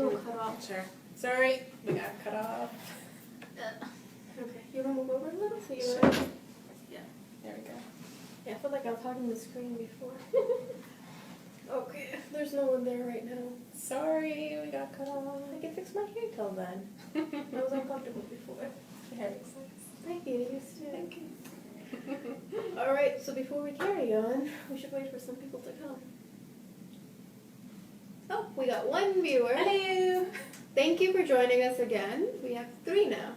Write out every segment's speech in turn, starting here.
little cut off. Sure. Sorry, we got cut off. Okay, you want to move over a little so you Sure. Yeah. There we go. Yeah, I feel like I was talking to the screen before. Okay, there's no one there right now. Sorry, we got cut off. I can fix my hair till then. I was uncomfortable before. Hair looks nice. Thank you, you too. Thank you. Alright, so before we carry on, we should wait for some people to come. Oh, we got one viewer. Hello. Thank you for joining us again. We have 3 now.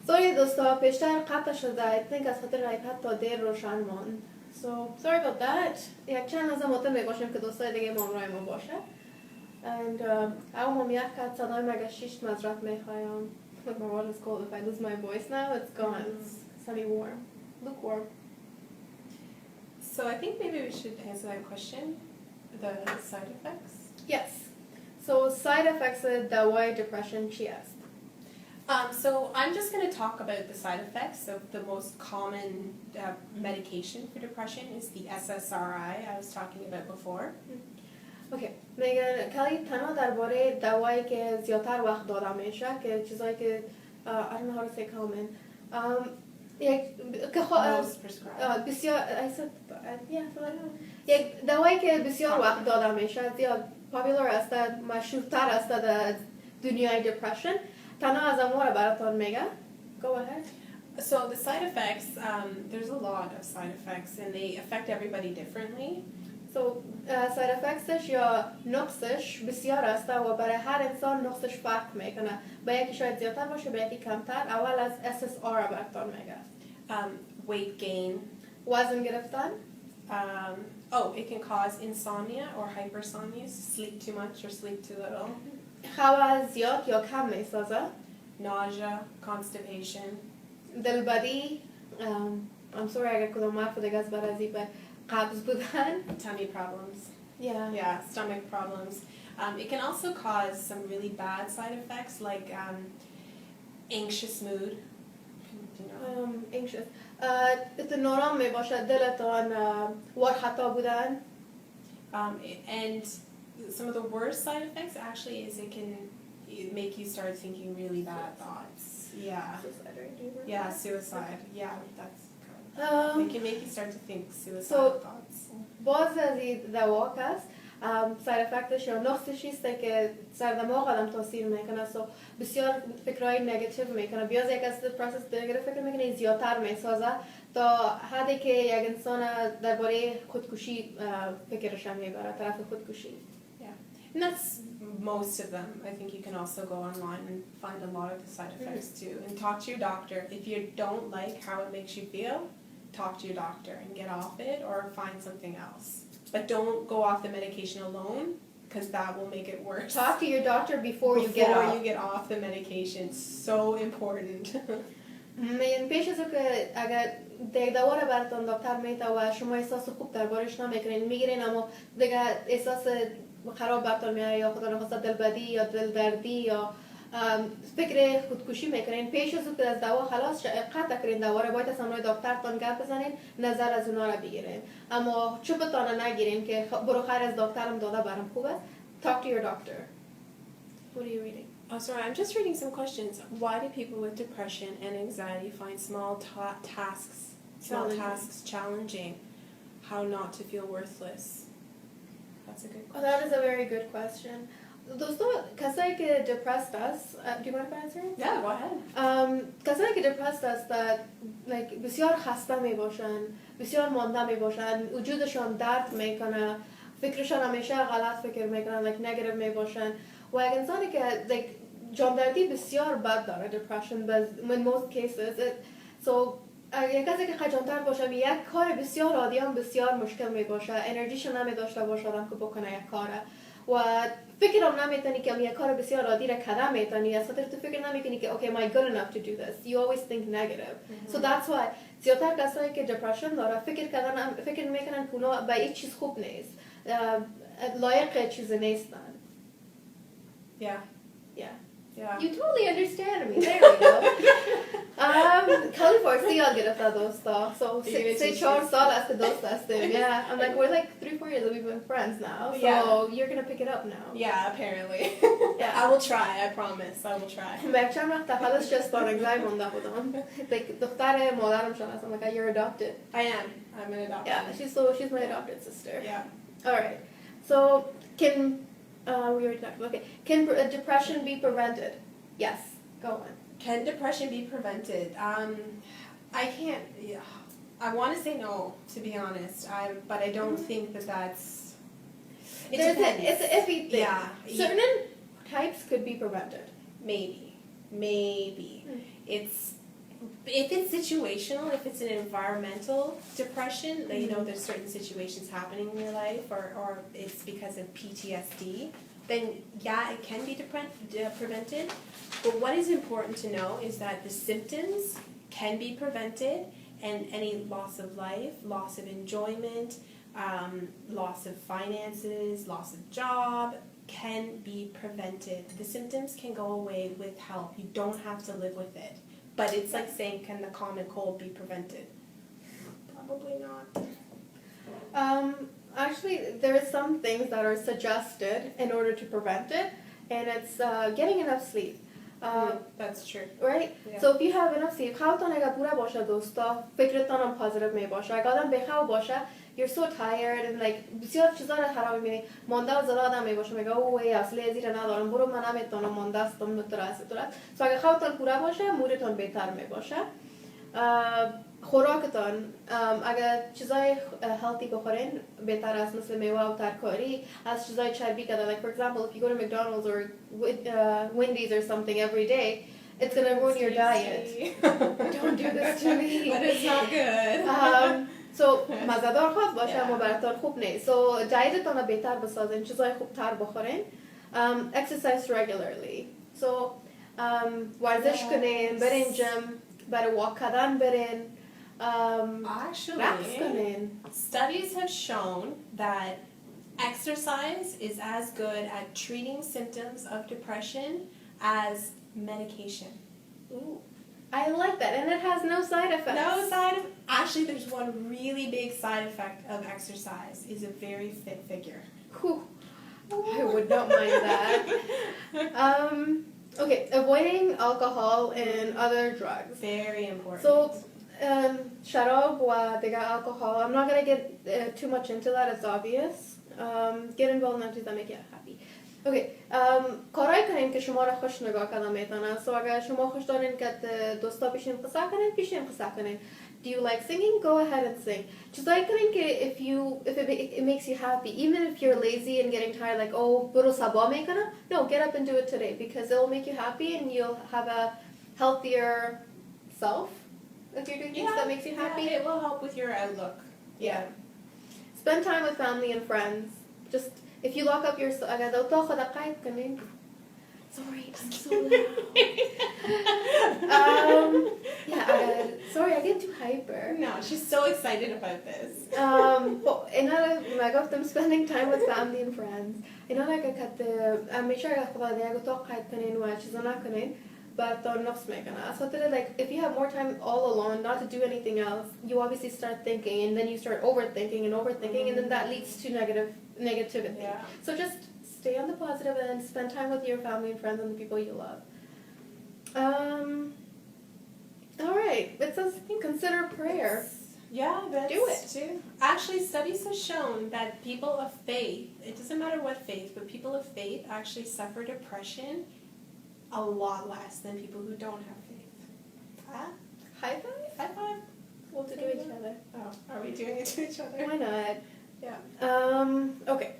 Sorry دوستا پیشتر قطع شده. I think از خاطر iPad تا دیر روشن ماند. So, sorry about that. یک چند لحظه مطمئن باشیم که دوستای دیگه ما همراه ما باشه. And اما یک کت صدای مگه 6 مزرعت میخوایم. Like my water is cold. If I lose my voice now, it's gone. It's sunny warm. Lukewarm. So I think maybe we should answer that question, the side effects. Yes. So side effects of دوای depression چی است؟ So I'm just going to talk about the side effects of the most common medication for depression is the SSRI I was talking about before. Okay. میگن کلی تنها درباره دوایی که زیادتر وقت داده میشه که چیزایی که I don't know how to say common. Most prescribed. بسیار یک دوایی که بسیار وقت داده میشه زیاد popular است مشهورتر است در دنیای depression. تنها از امور براتون میگه. Go ahead. So the side effects, there's a lot of side effects and they affect everybody differently. So side effectsش یا نقصش بسیار است و برای هر انسان نقصش فرق میکنه. با یکی شاید زیادتر باشه با یکی کمتر. اول از SSRI براتون میگه. Weight gain. وزن گرفتن. It can cause insomnia or hypersomnia, sleep too much or sleep too little. خواب زیاد یا کم میسازه. Nausea, constipation. دلبدی. I'm sorry اگر کدوم حرف دیگه از برازی به قبض بودن. Tummy problems. Yeah, stomach problems. It can also cause some really bad side effects like anxious mood. Anxious. نارام می باشد دلتان ورحتا بودن. And some of the worst side effects actually is it can make you start thinking really bad thoughts. Yeah, suicide. Yeah, that's good. It can make you start to think suicidal thoughts. باز از این دوا است. side effectش یا نقصش است که سر دماغ آدم تاثیر میکنه. بسیار فکرهای نگاتیو میکنه. بیاز یک از پروسس دیگه فکر میکنه زیادتر میسازه تا حدی که یک انسان درباره خودکشی فکرش هم میبره طرف خودکشی. And that's most of them. I think you can also go online and find a lot of the side effects too. And talk to your doctor. If you don't like how it makes you feel, talk to your doctor and get off it or find something else. But don't go off the medication alone because that will make it worse. Talk to your doctor before you get off the medication. It's so important. من پیش از که اگر دیگه دوا رو براتون دکتر میده و شما احساس خوب دربارش نمیکنین میگیرین اما دیگه احساس خراب براتون میاد یا خدا نخواسته دلبدی یا دلدردی یا فکر خودکشی میکنین پیش از که از دوا خلاص قطع کنین دوا رو باید از همراه دکترتون گپ بزنین نظر از اونا رو بگیرین اما چوبتون نگیرین که برو خیر از دکترم داده برام خوبه. Talk to your doctor. What are you reading? Oh, sorry, I'm just reading some questions. Why do people with depression and anxiety find small tasks challenging? How not to feel worthless? That's a good question. Oh, that is a very good question. دوستو کسایی که depressed است do you mind if I answer it? Yeah, go ahead. کسایی که depressed است بسیار خسته می باشن بسیار مانده می باشن وجودشان درد میکنه فکرشان همیشه غلط فکر میکنن negative می باشن و یک انسانی که جاندردی بسیار بد داره depression but in most cases یک کسی که خجالتر باشه یک کار بسیار عادی هم بسیار مشکل می باشه انرژیشو نمی داشته باشه آدم که بکنه یک کاره و فکرم نمیتونی که یک کار بسیار عادی را کردن میتونی از خاطر تو فکر نمیکنی که okay am I good enough to do this you always think negative so that's why زیادتر کسایی که depression داره فکر میکنن که اونا به هیچ چیز خوب نیست لایق چیز نیستن. Yeah. Yeah. You totally understand me. There we go. Kelly Farsi, I'll get a those thoughts. So say Charles saw that's the those last thing. Yeah. I'm like, we're like 3-4 years that we've been friends now. So you're gonna pick it up now. Yeah, apparently. Yeah. I will try, I promise. I will try. Megcsem rakta, حالش just Stanakzai monda budam. Like دختر مادرم شناس. I'm like, you're adopted. I am. I'm an adopted. Yeah, she's my adopted sister. Yeah. All right. So can we already talked about, okay. Can depression be prevented? Yes. Go on. Can depression be prevented? I can't. Yeah, I want to say no, to be honest. But I don't think that's. It's an iffy thing. Yeah. Certain types could be prevented. Maybe. It's. If it's situational, if it's an environmental depression, like, you know, there's certain situations happening in your life, or it's because of PTSD, then yeah, it can be prevented. But what is important to know is that the symptoms can be prevented, and any loss of life, loss of enjoyment, loss of finances, loss of job can be prevented. The symptoms can go away with help. You don't have to live with it. But it's like saying, can the common cold be prevented? Probably not. Actually, there are some things that are suggested in order to prevent it, and it's getting enough sleep. That's true. Right? Yeah. So if you have enough sleep, خوابتان اگر پورا باشه دوستا فکرتان هم positive می باشه. اگر آدم بخواب باشه you're so tired and like بسیار چیزا رو خراب می‌بینی. مانده و زل آدم می باشه میگه اوه اصلا زیر ندارم برو من نمیتونم مانده استم نترسه ترس. So اگر خوابتان پورا باشه مودتان بهتر می باشه. خوراکتان اگر چیزای healthy بخورین بهتر است مثل میوه و ترکاری از چیزای چربی کده. Like for example, if you go to McDonald's or Wendy's or something every day, it's going to ruin your diet. Don't do this to me. But it's not good. So مزه‌دار خواست باشه اما براتون خوب نیست. So dietتان رو بهتر بسازین چیزای خوبتر بخورین. Exercise regularly. So ورزش کنین برین جیم برای walk کردن برین. Actually, studies have shown that exercise is as good at treating symptoms of depression as medication. Ooh, I like that, and it has no side effects. Actually, there's one really big side effect of exercise is a very fit figure. Whew. I would not mind that. Okay, avoiding alcohol and other drugs. Very important. So, sharab wa diga alcohol. I'm not gonna get too much into that. It's obvious. Get involved in things that make you happy. Okay. کارایی کنین که شما را خوش نگاه کردن میتونن. So اگر شما خوش دارین که دوستا پیشین قصه کنین پیشین قصه کنین. Do you like singing? Go ahead and sing. چیزایی کنین که if it makes you happy, even if you're lazy and getting tired, like oh برو صبا میکنم. No, get up and do it today because it will make you happy and you'll have a healthier self. If you're doing things that makes you happy. It will help with your outlook. Yeah. Spend time with family and friends. Just if you lock up your sorry, I'm so loud. Sorry, I get too hyper. No, she's so excited about this. I got them spending time with family and friends. I'm sure but like if you have more time all alone, not to do anything else, you obviously start thinking, and then you start overthinking, and then that leads to negativity. Yeah. So just stay on the positive and spend time with your family and friends and the people you love. All right, it says consider prayer. Yeah, that's do it too. Actually, studies have shown that people of faith, it doesn't matter what faith, but people of faith actually suffer depression a lot less than people who don't have faith. High five? High five. We'll do it to each other. Oh, are we doing it to each other? Why not? Yeah. Okay.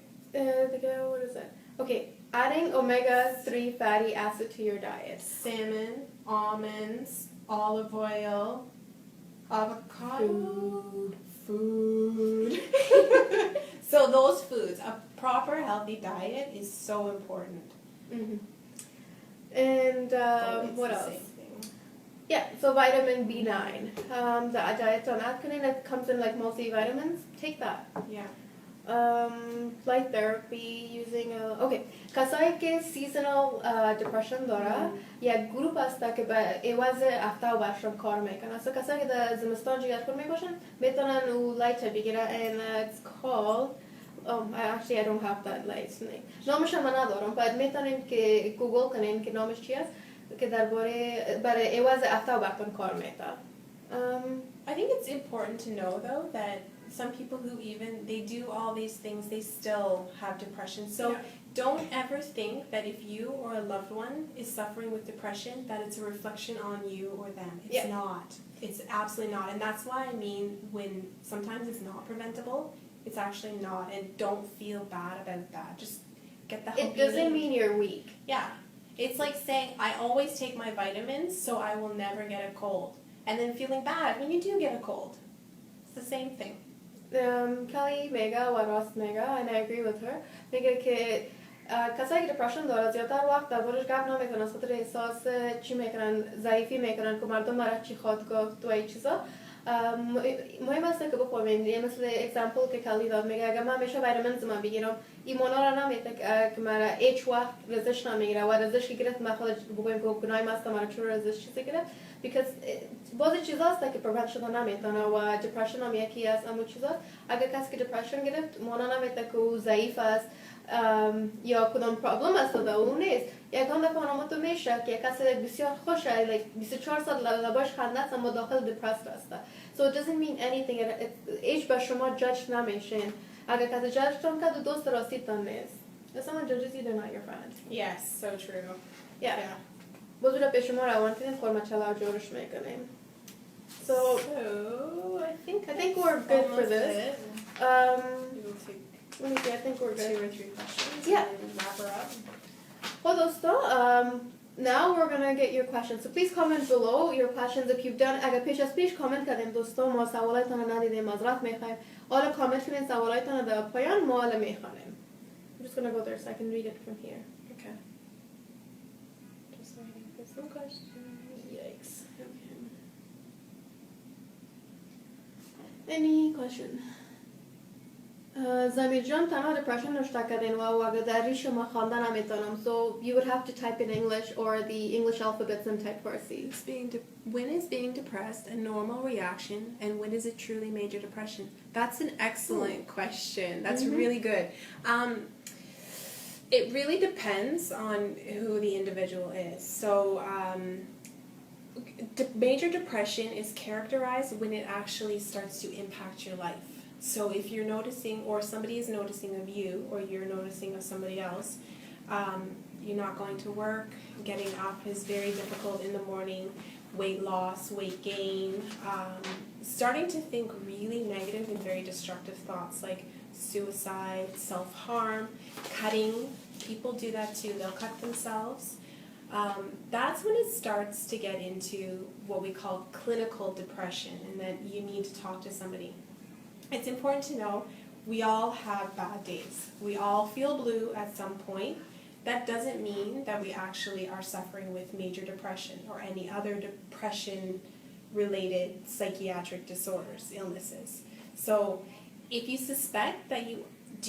What is it? Okay, adding omega-3 fatty acid to your diet. Salmon, almonds, olive oil, avocado. Food. So those foods, a proper healthy diet is so important. Mm-hmm. And what else? Same thing. Yeah, so vitamin B9. The diet on Atkanin, it comes in like multivitamins. Take that. Yeah. light therapy using okay کسایی که seasonal depression داره یک گروپ هست که به عوض هفته و برشم کار میکنن so کسایی که در زمستان جگرخون میباشن میتونن او لایت بگیرن and it's called actually I don't have that light نامش هم ندارم باید میتونین که گوگل کنین که نامش چی است که درباره برای عوض هفته و برتون کار میکنن I think it's important to know though that some people who even they do all these things they still have depression so don't ever think that if you or a loved one is suffering with depression that it's a reflection on you or them it's not it's absolutely not and that's why I mean when sometimes it's not preventable it's actually not and don't feel bad about that just get the help it doesn't mean you're weak yeah it's like saying I always take my vitamins so I will never get a cold and then feeling bad when you do get a cold it's the same thing Kelly Mega و راست میگه and I agree with her میگه که کسایی که depression داره زیادتر وقت دربارش گپ نمیکنن خاطر احساس چی میکنن ضعیفی میکنن که مردم مرا چی خواد گفت و این چیزا مهم است که بفهمین یه مثل اگزمپل که کلی داد میگه اگر من همیشه ویتامینز من بگیرم ایمونا را نمیده که مرا هیچ وقت رزش نمیگیره و رزش که گرفت من خودش بگویم که گناهی ماست مرا چرا رزش چیزی گرفت because بعضی چیزاست که prevent شده نمیتونه و depression هم یکی از همون چیزاست اگر کسی که depression گرفت مانا نمیده که او ضعیف است یا کدام پرابلم است و اون نیست یکم دفعه نموتو میشه که کسی بسیار خوشه 24 ساعت لباش خنده است اما داخل depressed است so it doesn't mean anything هیچ به شما judge نمیشین اگر کسی judge تون که دوست راستیتان نیست if someone judges you they're not your friend yes so true yeah. بزرگ به شما روان کنیم خورمچلا جورش میکنیم so I think we're good for this let me see, I think we're good 2 or 3 questions yeah and then wrap her up well دوستا now we're gonna get your questions so please comment below your questions if you've done اگر پیش از پیش کامنت کردیم دوستا ما سوالاتتون ندیدیم معذرت میخوایم حالا کامنت کنین سوالاتتون در پایان ما حالا میخوانیم I'm just gonna go there so I can read it from here okay just waiting for some questions yikes okay any question زمیر جان تنها depression نشته کردین و اگر دری شما خواندن نمیتونم so you would have to type in English or the English alphabets and type Farsi when is being depressed a normal reaction and when is it truly major depression that's an excellent question that's really good it really depends on who the individual is so major depression is characterized when it actually starts to impact your life so if you're noticing or somebody is noticing of you or you're noticing of somebody else you're not going to work getting up is very difficult in the morning weight loss weight gain starting to think really negative and very destructive thoughts like suicide self-harm cutting people do that too they'll cut themselves that's when it starts to get into what we call clinical depression and that you need to talk to somebody it's important to know we all have bad days. We all feel blue at some point. That doesn't mean that we actually are suffering with major depression or any other depression-related psychiatric disorders, illnesses. So if you suspect that you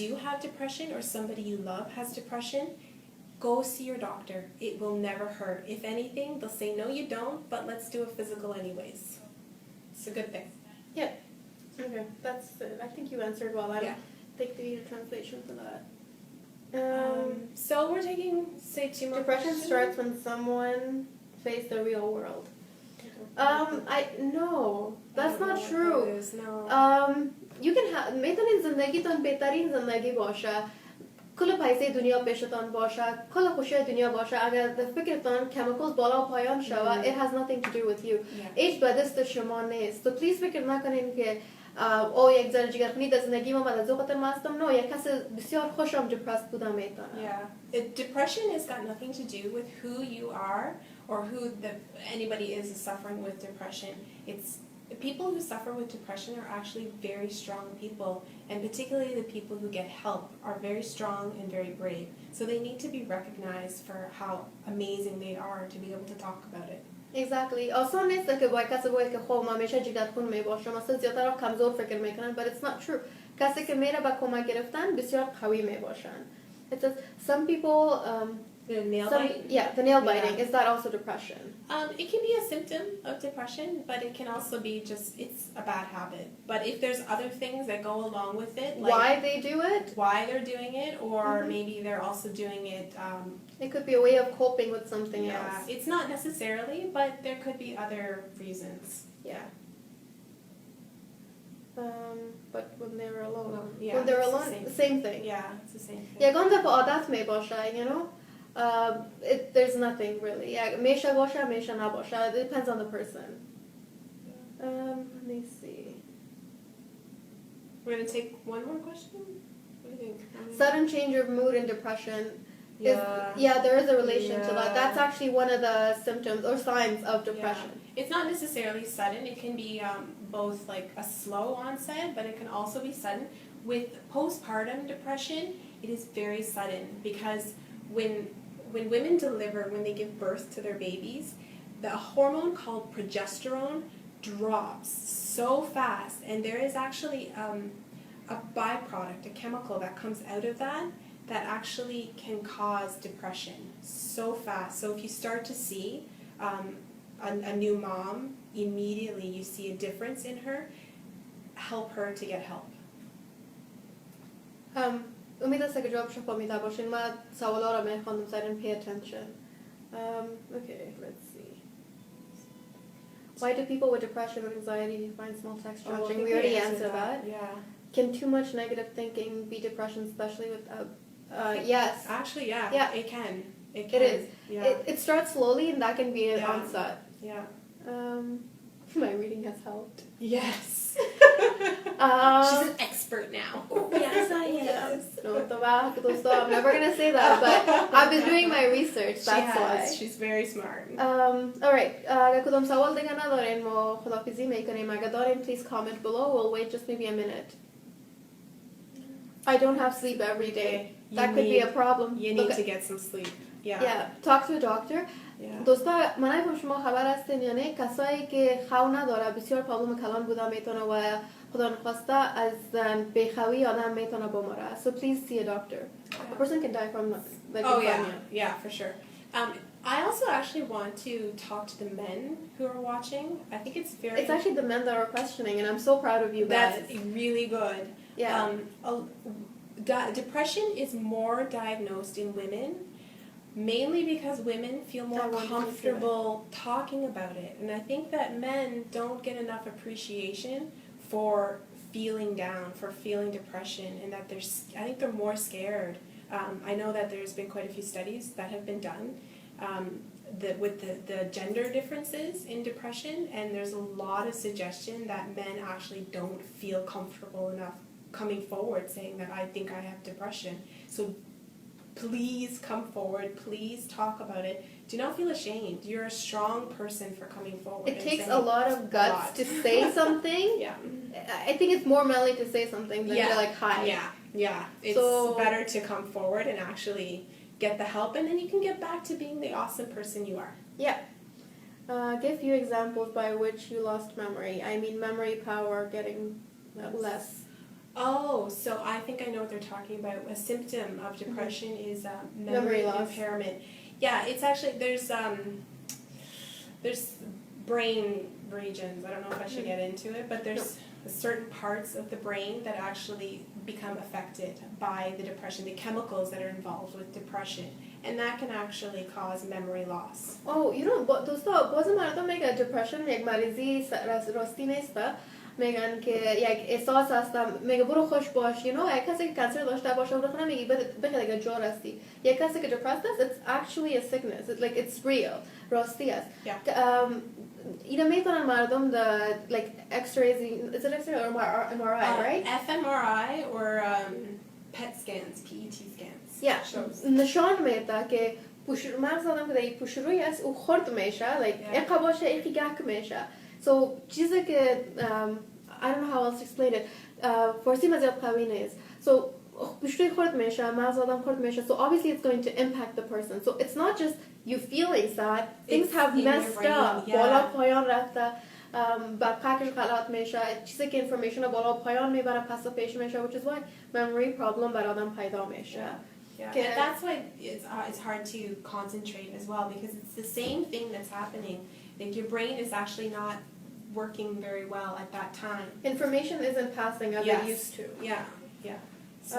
do have depression or somebody you love has depression, go see your doctor. It will never hurt. If anything, they'll say, no, you don't, but let's do a physical anyways. It's a good thing. yeah okay that's I think you answered well I don't think they need a translation for that so we're taking say 2 more depression questions. starts when someone faces the real world no that's not true No. you can have میتونین زندگیتون بهترین زندگی باشه کل پیسه دنیا پیشتان باشه کل خوشی دنیا باشه اگر فکرتان کمیکلز بالا و پایان شوه it has nothing to do with you هیچ به دست شما نیست تو پلیز فکر نکنین که او یک ذره جگرخونی در زندگی ما بعد از وقت مستم نه یک کس بسیار خوشم depressed بودم میتونه depression has got nothing to do with who you are or who anybody is suffering with depression it's people who suffer with depression are actually very strong people and particularly the people who get help are very strong and very brave so they need to be recognized for how amazing they are to be able to talk about it exactly آسان نیست که با کسی باید که خب من همیشه جگرخون میباشم مثلا زیادتر کمزور فکر میکنن but it's not true کسی که میره با کمک گرفتن بسیار قوی میباشن. It says some people The nail some, bite? yeah, the nail biting. Yeah. Is that also depression? It can be a symptom of depression, but it can also be just, it's a bad habit. But if there's other things that go along with it, like Why they do it? why they're doing it, or maybe they're also doing it, It could be a way of coping with something else. it's not necessarily, but there could be other reasons. Yeah. But when they're alone. Well, yeah, when they're it's the alone, same. same thing. Yeah, it's the same thing. Yeah, گاهی دفعه عادت میباشه, you know? There's nothing really. Yeah, میشه باشه, میشه نباشه. It depends on the person. Let me see. We're going to take one more question? What do you think? Sudden change of mood and depression. Yeah. There is a relation to that. Yeah. That's actually one of the symptoms or signs of depression. Yeah. It's not necessarily sudden. It can be both like a slow onset, but it can also be sudden. With postpartum depression, it is very sudden because when women deliver, when they give birth to their babies, the hormone called progesterone drops so fast, and there is actually a byproduct, a chemical that comes out of that actually can cause depression so fast. So if you start to see a new mom, immediately you see a difference in her, help her to get help. امید است که جوابشو فهمیده باشین. من سوالا رو میخوندم so I didn't pay attention. Okay, let's see. Why do people with depression or anxiety find small text stretching? We already answered that. Yeah. Can too much negative thinking be depression, especially with yes. Actually, yeah. Yeah. It can. It is. Yeah. It starts slowly and that can be an Yeah. onset. Yeah. My reading has helped. Yes. She's an expert now. Yes, I am. No, I'm never going to say that, but I've been doing my research, that's why. She's very smart. All right. اگه کدوم سوال دیگه ندارین ما خداحافظی میکنیم. اگه دارین, please comment below. We'll wait just maybe a minute. I don't have sleep every day. That could be a problem. You need to get some sleep. Yeah. Yeah. Talk to a doctor. دوستا من اگه شما خبر هستین یا نه کسایی که خو نداره بسیار پرابلم کلان بوده میتونه و خدا نخواسته از بیخوی آدم میتونه بمره. So please see a doctor. A person can die from like yeah, for sure. I also actually want to talk to the men who are watching. I think it's very. It's actually the men that are questioning, and I'm so proud of you guys. That's really good. Yeah. Depression is more diagnosed in women. Mainly because women feel more comfortable talking about it. And I think that men don't get enough appreciation for feeling down, for feeling depression, and that I think they're more scared. I know that there's been quite a few studies that have been done with the gender differences in depression, and there's a lot of suggestion that men actually don't feel comfortable enough coming forward saying that I think I have depression. So please come forward. Please talk about it. Do not feel ashamed. You're a strong person for coming forward. It takes a lot of guts to say something. Yeah. I think it's more manly to say something than to like hide. Yeah. It's better to come forward and actually get the help, and then you can get back to being the awesome person you are. Yeah. Give few examples by which you lost memory. I mean memory power getting less. Oh, so I think I know what they're talking about. A symptom of depression is memory loss. Impairment. Yeah, it's actually there's brain regions. I don't know if I should get into it, but there's certain parts of the brain that actually become affected by the depression, the chemicals that are involved with depression, and that can actually cause memory loss. Oh, you know, دوستا باز مردم میگه depression یک مریضی راستی نیست. میگن که یک احساس هستم میگه برو خوش باش یک کسی که کانسر داشته باشه برو خونه میگی بخیر اگه جا راستی یک کسی که depressed است it's actually a sickness it's real راستی است اینا میتونن مردم like x-rays is it x-ray or MRI right fMRI or PET scans PET scans نشان میده که مغز آدم که یک پوشرویی است او خرد میشه اینقدر باشه اینقدر گک میشه. So چیزی که I don't know how else to explain it. فارسی مزید قوی نیست. So پوشروی خرد میشه مغز آدم خرد میشه. So obviously it's going to impact the person. So it's not just you feeling sad. Things have messed up. بالا پایان رفته. برقعش غلط میشه چیزی که انفورمیشن رو بالا و پایان میبره پس و پیش میشه which is why memory problem بر آدم پیدا میشه. Yeah, and that's why it's hard to concentrate as well because it's the same thing that's happening. Like your brain is actually not working very well at that time. Information isn't passing as it used to. Yeah. So.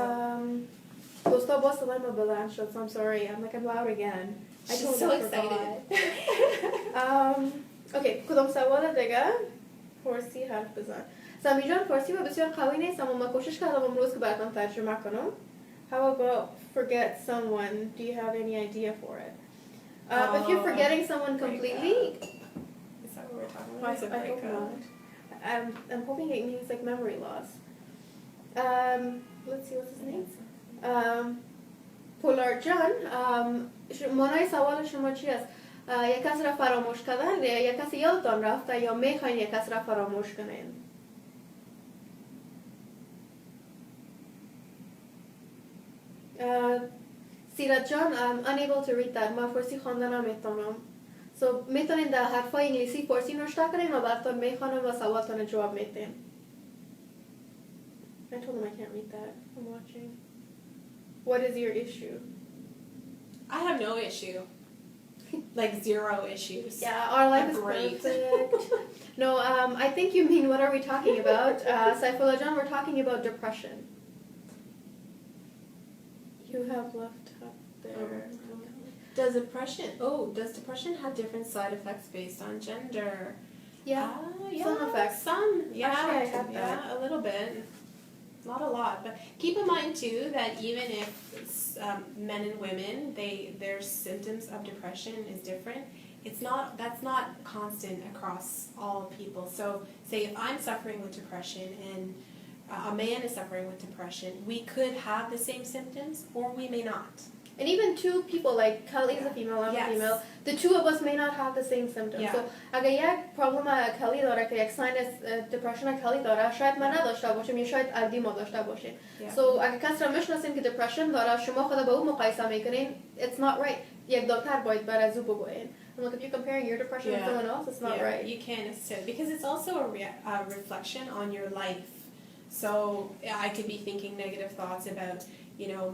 دوستا باز صدای ما بلند شد. So I'm sorry. I'm like I'm loud again. She's so excited. Okay. کدام سوال دیگه؟ فارسی حرف بزن. سامی جان فارسی و بسیار قوی نیست اما من کوشش کردم امروز که براتون ترجمه کنم. How about forget someone? Do you have any idea for it? If you're forgetting someone completely. Is that what we're talking about? I hope not. I'm hoping it means like memory loss. Let's see what's his name. پولار جان معنای سوال شما چی است؟ یک کس را فراموش کردن یک کسی یادتان رفته یا میخواین یک کس را فراموش کنین؟ سیرت جان I'm unable to read that. من فارسی خواندن نمیتونم. So میتونین در حرفای انگلیسی فارسی نوشته کنین و براتون میخوانم و سوالتان جواب میدین. I told him I can't read that. I'm watching. What is your issue? I have no issue. Like 0 issues. Yeah, our life is great. Perfect. No, I think you mean what are we talking about? Saifullah John, we're talking about depression. You have left up there. Does depression have different side effects based on gender? Yeah, yeah, some effects. Some, yeah, Actually, I have that. a little bit. Not a lot, but keep in mind too that even if men and women, their symptoms of depression is different. That's not constant across all people. So, say if I'm suffering with depression and a man is suffering with depression, we could have the same symptoms or we may not. And even two people, like Kelly is a female, I'm a female, the two of us may not have the same symptoms. So, اگر یک problem کلی داره که یک ساین depression کلی داره، شاید من نداشته باشم یا شاید عادی ما داشته باشیم. So, اگر کس را میشناسین که depression داره، شما خود با او مقایسه میکنین، it's not right. یک دکتر باید بر از او بگوین. And look, if you're comparing your depression with someone else, it's not right. You can't necessarily, because it's also a reflection on your life. So, I could be thinking negative thoughts about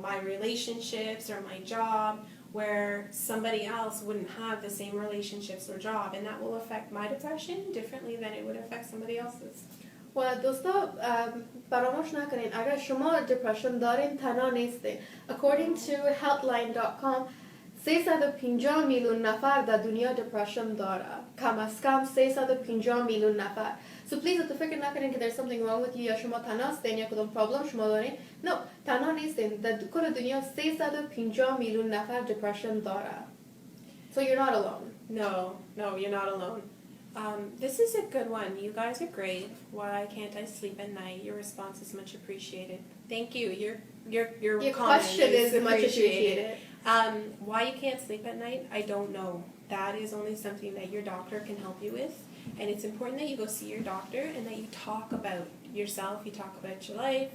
my relationships or my job where somebody else wouldn't have the same relationships or job and that will affect my depression differently than it would affect somebody else's. و دوستا فراموش نکنین اگر شما depression دارین تنها نیستین. According to healthline.com 350 میلیون نفر در دنیا depression داره. کم از کم 350 میلیون نفر. So please if فکر نکنین که there's something wrong with you یا شما تنها هستین یا کدوم problem شما دارین. No, تنها نیستین. در کل دنیا 350 میلیون نفر depression داره. So you're not alone. No, you're not alone. This is a good one. You guys are great. Why can't I sleep at night? Your response is much appreciated. Thank you. Your question is much appreciated. Why you can't sleep at night? I don't know. That is only something that your doctor can help you with. And it's important that you go see your doctor and that you talk about yourself, you talk about your life,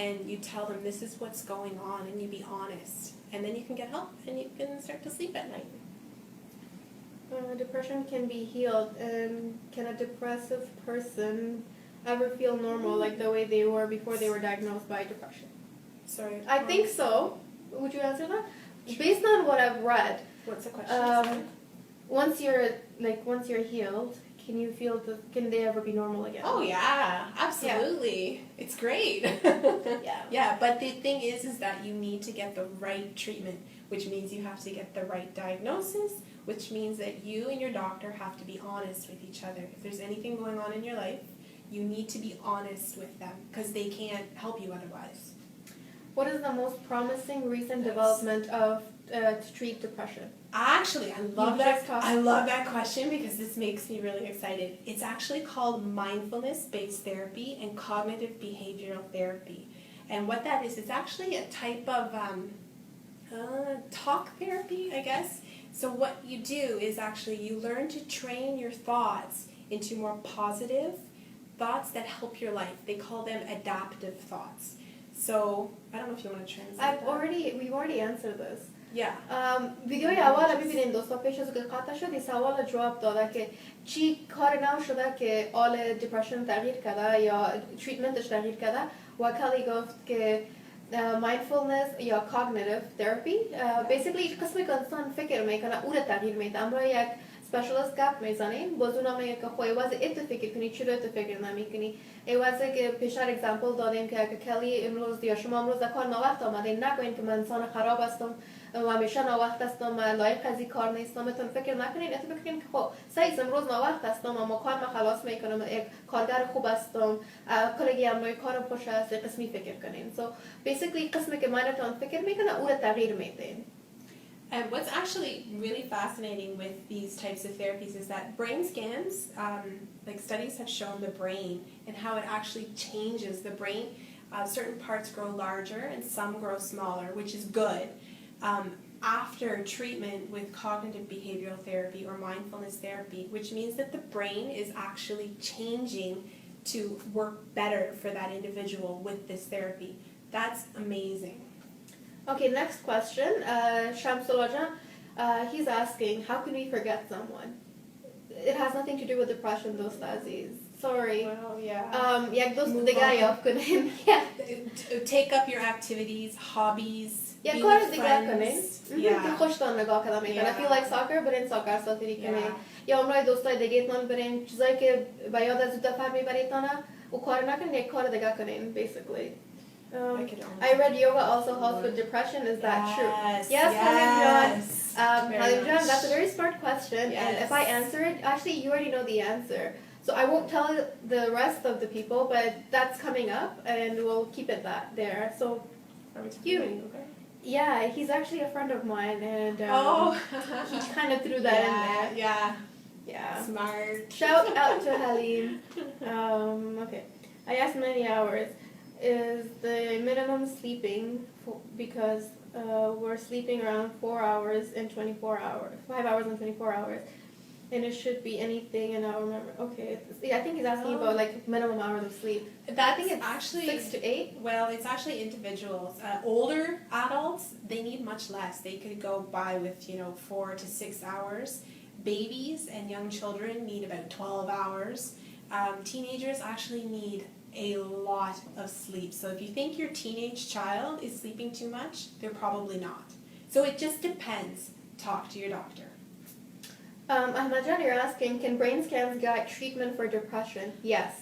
and you tell them this is what's going on and you be honest. And then you can get help and you can start to sleep at night. Depression can be healed. Can a depressive person ever feel normal like the way they were before they were diagnosed by depression? Sorry. I think so. Would you answer that? Based on what I've read. What's the question? Once you're healed, can they ever be normal again? Oh yeah, absolutely. Yeah. It's great. Yeah, but the thing is that you need to get the right treatment, which means you have to get the right diagnosis, which means that you and your doctor have to be honest with each other. If there's anything going on in your life, you need to be honest with them because they can't help you otherwise. What is the most promising recent development to treat depression? Actually, I love that question because this makes me really excited. It's actually called mindfulness-based therapy and cognitive behavioral therapy. And what that is, it's actually a type of talk therapy, I guess. So what you do is actually you learn to train your thoughts into more positive thoughts that help your life. They call them adaptive thoughts. So I don't know if you want to translate. We've already answered this. ویدیوی اول ببینین دوستا پیش از که قطع شد این سوال جواب داده که چی کار نو شده که آل دیپرشن تغییر کرده یا تریتمنتش تغییر کرده و کلی گفت که mindfulness یا cognitive therapy basically قسمی که انسان فکر میکنه او رو تغییر میده امرو یک specialist گپ میزنیم باز اونا میگه که خوی واسه ات فکر کنی چرا ات فکر نمیکنی ای واسه که پیشتر اگزمپل دادیم که کلی امروز یا شما امروز کار نوقت آمدین نگوین که من انسان خراب هستم و همیشه نوقت هستم من لایق از این کار نیستم اتون فکر نکنین ات فکر کنین که خب سعی امروز نوقت هستم اما کار ما خلاص میکنم یک کارگر خوب هستم کلگی امروز کارم خوش است قسمی فکر کنین so basically قسمی که منتون فکر میکنه او رو تغییر میدین. And what's actually really fascinating with these types of therapies is that brain scans, like studies have shown the brain and how it actually changes the brain. Certain parts grow larger and some grow smaller, which is good. After treatment with cognitive behavioral therapy or mindfulness therapy, which means that the brain is actually changing to work better for that individual with this therapy. That's amazing. Okay, next question. Shamsulajan, he's asking, how can we forget someone? It has nothing to do with depression, those Aziz. Sorry. Well, yeah. Yeah, those the guy off couldn't. Yeah. Take up your activities, hobbies. Yeah, be kar with diga kane. friends. Yeah. خوش دارم نگاه کردم میکنم. I feel like soccer, but in soccer ساتری کنه. یا امروز دوستای دیگه تون برین چیزایی که به یاد از دفعه میبرید تانا و کار نکنین یک کار دیگه کنین basically. I read yoga also helps with depression. Is that true? Yes, Halimjan, that's a very smart question. Yes. And if I answer it, actually you already know the answer. So I won't tell the rest of the people, but that's coming up and we'll keep it there. So you, yeah, he's actually a friend of mine and he kind of threw that in there. Yeah. Smart. Shout out to Halim. Okay. I asked many hours. Is the minimum sleeping because we're sleeping around 4 hours and 24 hours, 5 hours and 24 hours, and it should be anything in our memory. Okay, I think he's asking about like minimum hours of sleep. I think it's actually 6 to 8. Well, it's actually individuals. Older adults, they need much less. They could go by with 4 to 6 hours. Babies and young children need about 12 hours. Teenagers actually need a lot of sleep. So if you think your teenage child is sleeping too much, they're probably not. So it just depends. Talk to your doctor. Ahmadjan, you're asking, can brain scans get treatment for depression? Yes.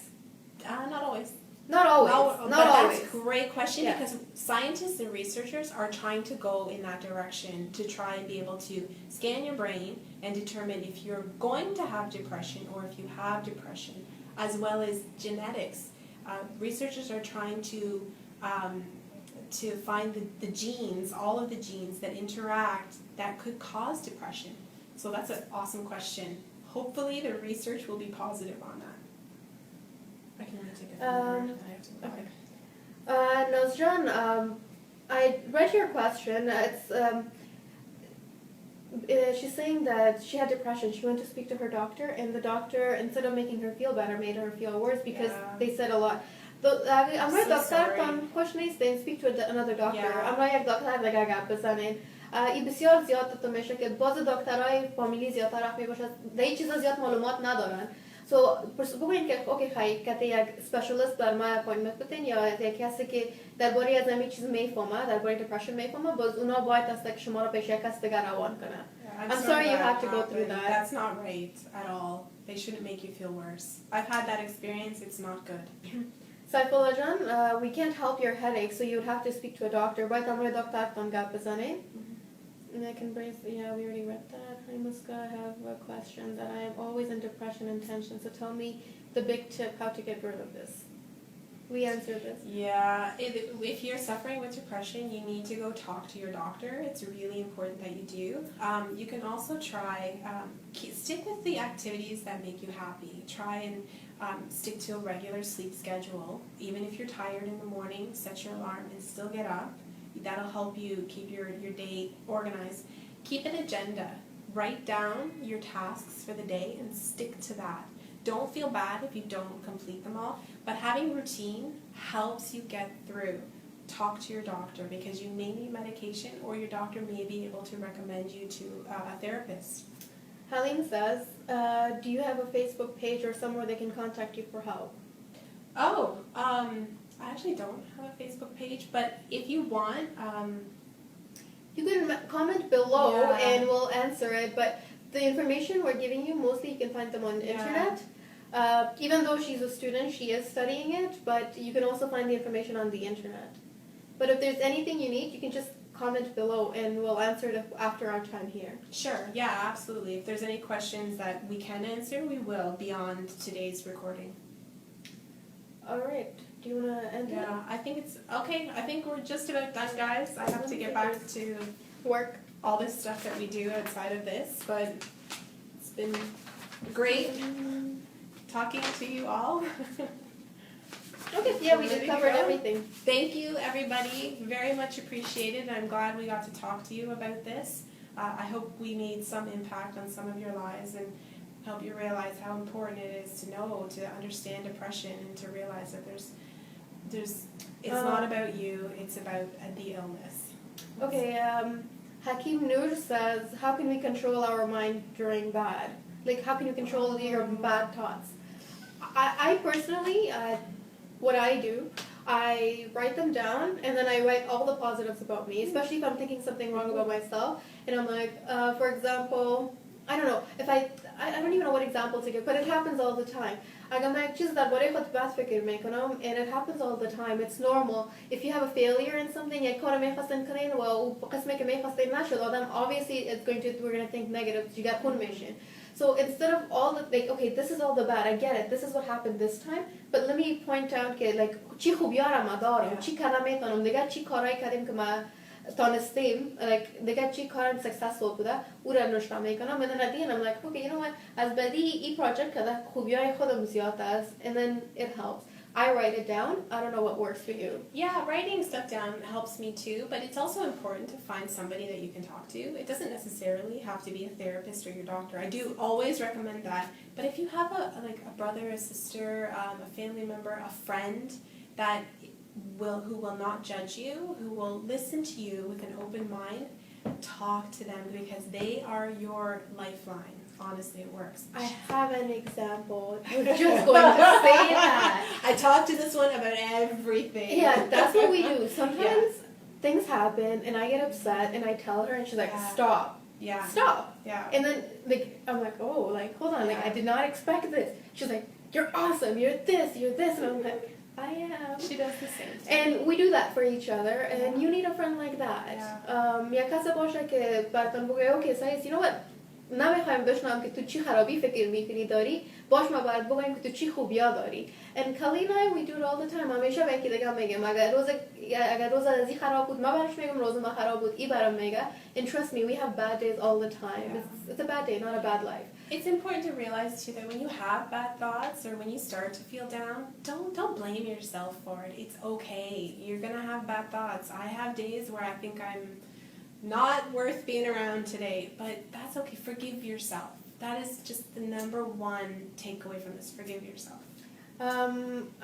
Not always. Not always. Not always. That's a great question because scientists and researchers are trying to go in that direction to try and be able to scan your brain and determine if you're going to have depression or if you have depression, as well as genetics. Researchers are trying to find the genes, all of the genes that interact that could cause depression. So that's an awesome question. Hopefully the research will be positive on that. I can only take a few more. I have to go. Okay. Nozjan, I read your question. She's saying that she had depression. She went to speak to her doctor, and the doctor, instead of making her feel better, made her feel worse because they said a lot. I'm right, doctor. Then speak to another doctor. I'm right, doctor. Like I got بزنین. این بسیار زیاد تو میشه که باز دکترای فامیلی زیادتر رفت میباشد. دیگه چیزا زیاد معلومات ندارن. So بگوین که اوکی خیلی که یک اسپشیالیست در ما اپاینتمنت بدین یا یک کسی که درباره از همین چیز میفهمه درباره دیپرشن میفهمه باز اونا باید است که شما رو پیش یک کس دیگر روان کنه. I'm sorry you have to go through that. That's not right at all. They shouldn't make you feel worse. I've had that experience. It's not good. Saifulajan, we can't help your headache, so you would have to speak to a doctor. باید امروز دکتر تان گپ بزنید. And I can brace, yeah, we already read that. Hi Muska, I have a question that I am always in depression and tension. So tell me the big tip how to get rid of this. We answered this. Yeah, if you're suffering with depression, you need to go talk to your doctor. It's really important that you do. You can also try, stick with the activities that make you happy. Try and stick to a regular sleep schedule. Even if you're tired in the morning, set your alarm and still get up. That'll help you keep your day organized. Keep an agenda. Write down your tasks for the day and stick to that. Don't feel bad if you don't complete them all, but having routine helps you get through. talk to your doctor because you may need medication or your doctor may be able to recommend you to a therapist. Halim says, do you have a Facebook page or somewhere they can contact you for help? Oh, I actually don't have a Facebook page, but if you want, you can comment below Yeah. and we'll answer it, but the information we're giving you, mostly you can find them on the internet. Even though she's a student, she is studying it, but you can also find the information on the internet. But if there's anything you need, you can just comment below and we'll answer it after our time here. Sure, yeah, absolutely. If there's any questions that we can answer, we will beyond today's recording. All right. Do you want to end it? Yeah, I think it's okay. I think we're just about done, guys. I have to get back to Work. all this stuff that we do outside of this, but it's been great talking to you all. Okay, yeah, we Ready just to covered go? everything. Thank you, everybody. Very much appreciated. I'm glad we got to talk to you about this. I hope we made some impact on some of your lives and help you realize how important it is to know, to understand depression, and to realize that it's not about you, it's about the illness. Okay, Hakim Noor says, how can we control our mind during bad? Like, how can you control your bad thoughts? I personally, what I do, I write them down and then I write all the positives about me, especially if I'm thinking something wrong about myself. And I'm like, for example, I don't know, if I don't even know what example to give, but it happens all the time. And it happens all the time. It's normal. If you have a failure in something, obviously we're going to think negative. So instead of all the, like, okay, this is all the bad, I get it, this is what happened this time, but let me point out, like, چی خوبی‌ها ما دارم، چی کارا میکنم، دیگه چی کارایی کردیم که ما تونستیم، like, دیگه چی کارم successful بوده، او را نشون میکنم. And then at the end I'm like, okay, you know what, از بعدی این project که خوبیای خودم زیاد است, and then it helps. I write it down. I don't know what works for you. Yeah, writing stuff down helps me too, but it's also important to find somebody that you can talk to. It doesn't necessarily have to be a therapist or your doctor. I do always recommend that. But if you have a brother, a sister, a family member, a friend who will not judge you, who will listen to you with an open mind, talk to them because they are your lifeline. Honestly, it works. I have an example. You're just going to say that. I talk to this one about everything. Yeah, that's what we do. Sometimes things happen and I get upset and I tell her and she's like, stop. Yeah. Stop. Yeah. And then I'm like, oh, like, hold on, like, I did not expect this. She's like, you're awesome, you're this. And I'm like, I am. She does the same thing. And we do that for each other, and you need a friend like that. Yeah. Okay, so you know what? نمیخوایم بشنوم که تو چی خرابی فکر میکنی داری، باش ما باید بگویم که تو چی خوبیا داری. And Kelly and I, we do it all the time. همیشه به یکی دیگه میگم اگر روز از این خراب بود، ما برش میگم روز ما خراب بود، ای برام میگه. And trust me, we have bad days all the time. Yeah. It's a bad day, not a bad life. It's important to realize too that when you have bad thoughts or when you start to feel down, don't blame yourself for it. It's okay. You're gonna have bad thoughts. I have days where I think I'm not worth being around today, but that's okay. Forgive yourself. That is just the number one takeaway from this. Forgive yourself.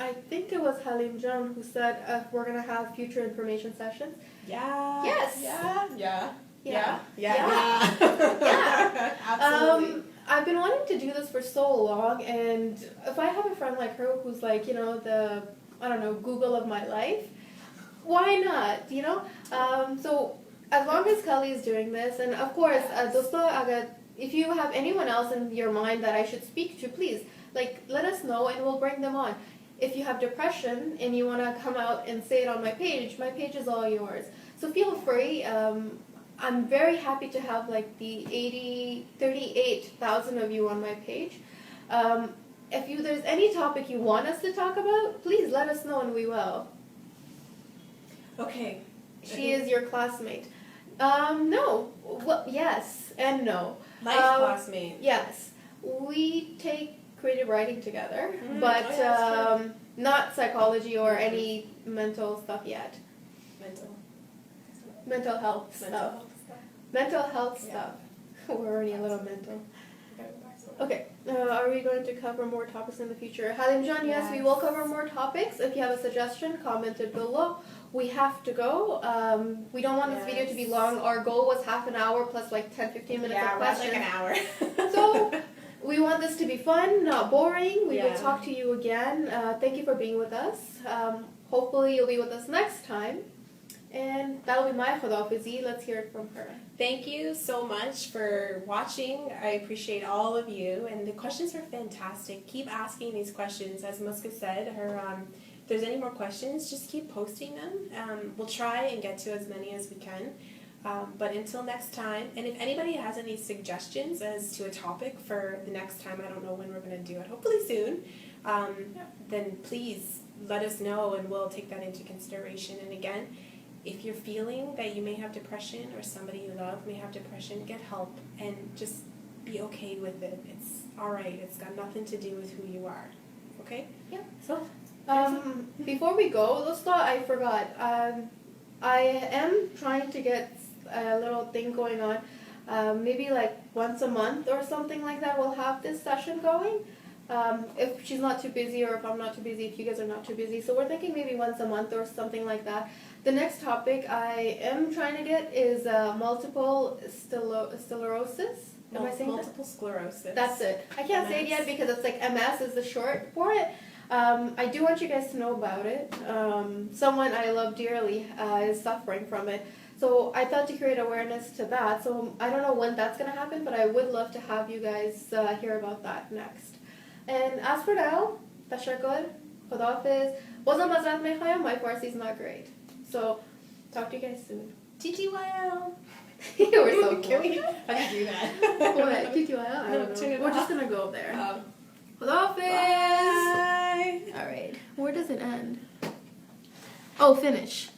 I think it was Halim John who said we're going to have future information sessions. Yeah. Yes. Yeah. Absolutely. I've been wanting to do this for so long, and if I have a friend like her who's like, you know, the, I don't know, Google of my life, why not, you know? So as long as Kelly is doing this, and of course, if you have anyone else in your mind that I should speak to, please, like, let us know and we'll bring them on. If you have depression and you want to come out and say it on my page is all yours. So feel free. I'm very happy to have like the 38,000 of you on my page. If there's any topic you want us to talk about, please let us know and we will. Okay. She is your classmate. No. Well, yes and no. Life classmate. Yes. We take creative writing together, but not psychology or any mental stuff yet. Mental health stuff. Mental health stuff. We're already a little mental. Okay. Are we going to cover more topics in the future? Halim John, yes, we will cover more topics. If you have a suggestion, comment it below. we have to go. We don't want this video to be long. Our goal was half an hour plus like 10-15 minutes of we're questions. like an hour. So we want this to be fun, not boring. We will Yeah. talk to you again. Thank you for being with us. Hopefully you'll be with us next time. And that'll be my Khudafizi. Let's hear it from her. Thank you so much for watching. I appreciate all of you, and the questions are fantastic. Keep asking these questions. As Muska said, if there's any more questions, just keep posting them. We'll try and get to as many as we can. But until next time, and if anybody has any suggestions as to a topic for the next time, I don't know when we're going to do it, hopefully soon, then please let us know and we'll take that into consideration. And again, if you're feeling that you may have depression or somebody you love may have depression, get help and just be okay with it. It's alright. It's got nothing to do with who you are. Okay? Yeah. So, Before we go, let's thought I forgot. I am trying to get a little thing going on. Maybe like once a month or something like that, we'll have this session going. If she's not too busy or if I'm not too busy, if you guys are not too busy. So we're thinking maybe once a month or something like that. The next topic I am trying to get is multiple sclerosis. Am I saying multiple sclerosis. That's it. I can't say it yet because it's like MS is the short for it. I do want you guys to know about it. Someone I love dearly is suffering from it. So I thought to create awareness to that. So I don't know when that's going to happen, but I would love to have you guys hear about that next. And as for now, tashakkur, khudafiz. Wazam mazrat mekhayam, my Farsi is not great. So talk to you guys soon. TTYL. We're so cool. Can we? How do you do that? What? TTYL? I don't know. We're just going to go there. Khudafiz. Bye. All right. Where does it end? Oh, finish.